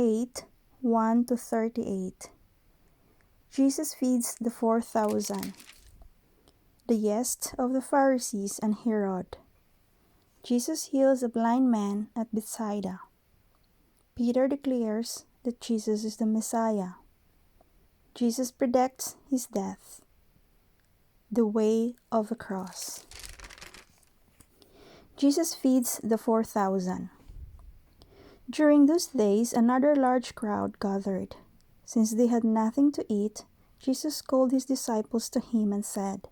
8, 1-38. Jesus feeds the 4,000. The yeast of the Pharisees and Herod. Jesus heals a blind man at Bethsaida. Peter declares that Jesus is the Messiah. Jesus predicts his death. The way of the cross. Jesus feeds the 4,000. During those days, another large crowd gathered. Since they had nothing to eat, Jesus called his disciples to him and said,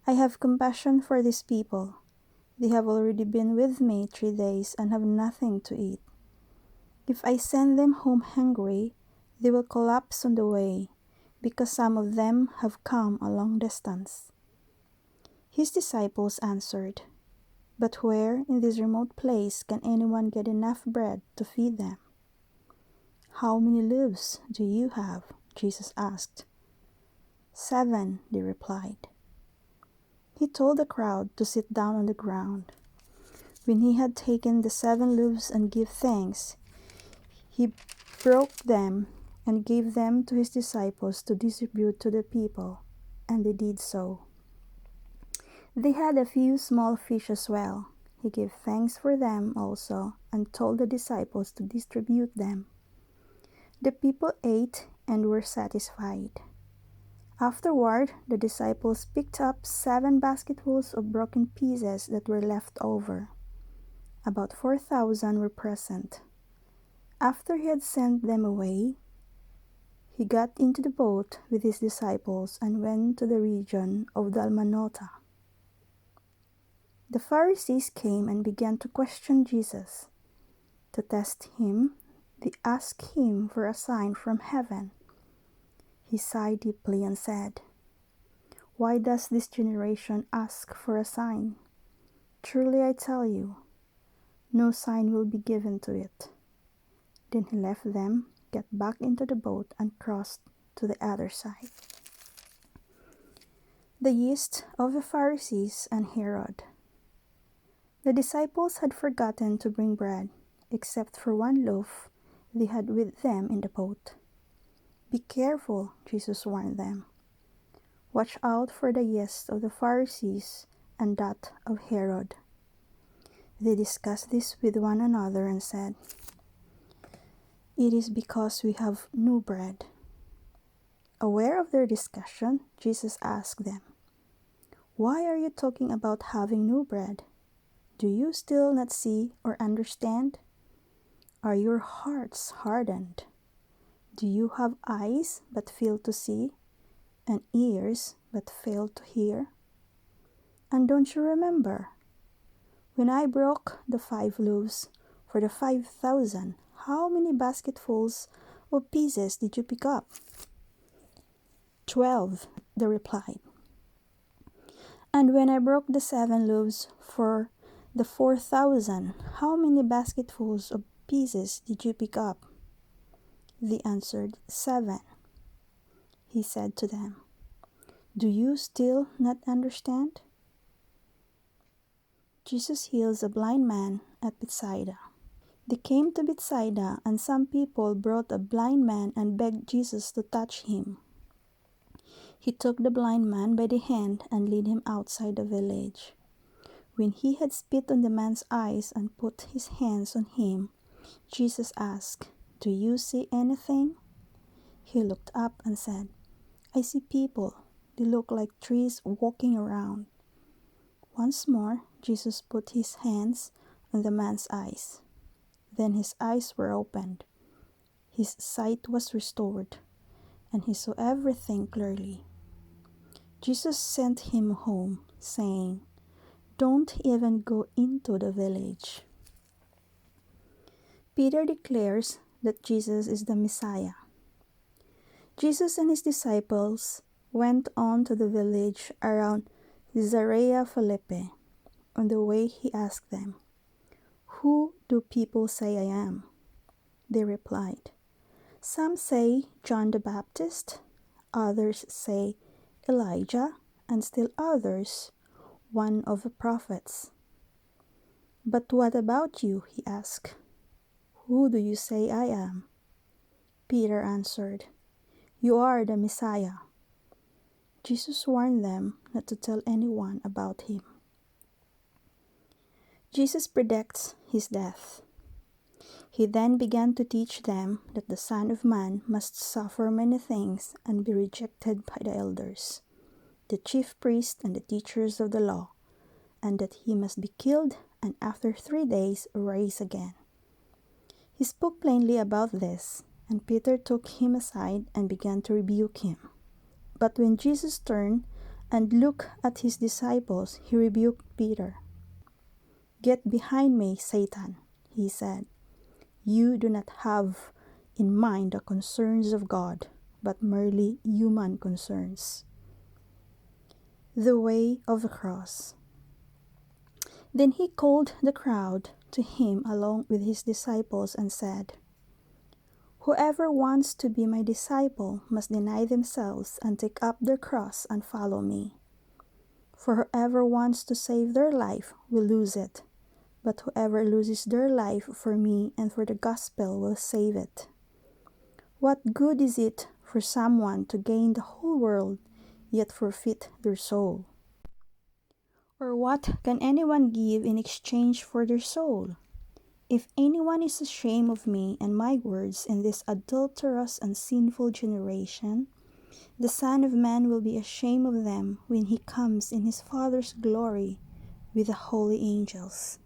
"I have compassion for these people. They have already been with me 3 days and have nothing to eat. If I send them home hungry, they will collapse on the way, because some of them have come a long distance." His disciples answered, "But where in this remote place can anyone get enough bread to feed them?" "How many loaves do you have?" Jesus asked. 7, they replied. He told the crowd to sit down on the ground. When he had taken the 7 loaves and gave thanks, he broke them and gave them to his disciples to distribute to the people, and they did so. They had a few small fish as well. He gave thanks for them also and told the disciples to distribute them. The people ate and were satisfied. Afterward, the disciples picked up 7 basketfuls of broken pieces that were left over. About 4,000 were present. After he had sent them away, he got into the boat with his disciples and went to the region of Dalmanutha. The Pharisees came and began to question Jesus. To test him, they asked him for a sign from heaven. He sighed deeply and said, "Why does this generation ask for a sign? Truly I tell you, no sign will be given to it." Then he left them, got back into the boat, and crossed to the other side. The yeast of the Pharisees and Herod. The disciples had forgotten to bring bread, except for 1 loaf they had with them in the boat. "Be careful," Jesus warned them. "Watch out for the yeast of the Pharisees and that of Herod." They discussed this with one another and said, "It is because we have no bread." Aware of their discussion, Jesus asked them, "Why are you talking about having no bread? Do you still not see or understand? Are your hearts hardened? Do you have eyes but fail to see, and ears but fail to hear? And don't you remember? When I broke the 5 loaves for the 5,000, how many basketfuls of pieces did you pick up?" 12, they replied. "And when I broke the 7 loaves for the 4,000, how many basketfuls of pieces did you pick up?" They answered, 7. He said to them, "Do you still not understand?" Jesus heals a blind man at Bethsaida. They came to Bethsaida, and some people brought a blind man and begged Jesus to touch him. He took the blind man by the hand and led him outside the village. When he had spit on the man's eyes and put his hands on him, Jesus asked, "Do you see anything?" He looked up and said, "I see people. They look like trees walking around." Once more, Jesus put his hands on the man's eyes. Then his eyes were opened. His sight was restored, and he saw everything clearly. Jesus sent him home, saying, "Don't even go into the village." Peter declares that Jesus is the Messiah. Jesus and his disciples went on to the village around Caesarea Philippi. On the way he asked them, "Who do people say I am?" They replied, "Some say John the Baptist, others say Elijah, and still others, one of the prophets." "But what about you?" he asked. "Who do you say I am?" Peter answered, "You are the Messiah." Jesus warned them not to tell anyone about him. Jesus predicts his death. He then began to teach them that the Son of Man must suffer many things and be rejected by the elders, the chief priests and the teachers of the law, and that he must be killed and after 3 days rise again. He spoke plainly about this, and Peter took him aside and began to rebuke him. But when Jesus turned and looked at his disciples, he rebuked Peter. "Get behind me, Satan," he said. "You do not have in mind the concerns of God, but merely human concerns." The way of the cross. Then he called the crowd to him along with his disciples and said, "Whoever wants to be my disciple must deny themselves and take up their cross and follow me. For whoever wants to save their life will lose it, but whoever loses their life for me and for the gospel will save it. What good is it for someone to gain the whole world, yet forfeit their soul? Or what can anyone give in exchange for their soul? If anyone is ashamed of me and my words in this adulterous and sinful generation, the Son of Man will be ashamed of them when he comes in his Father's glory with the holy angels."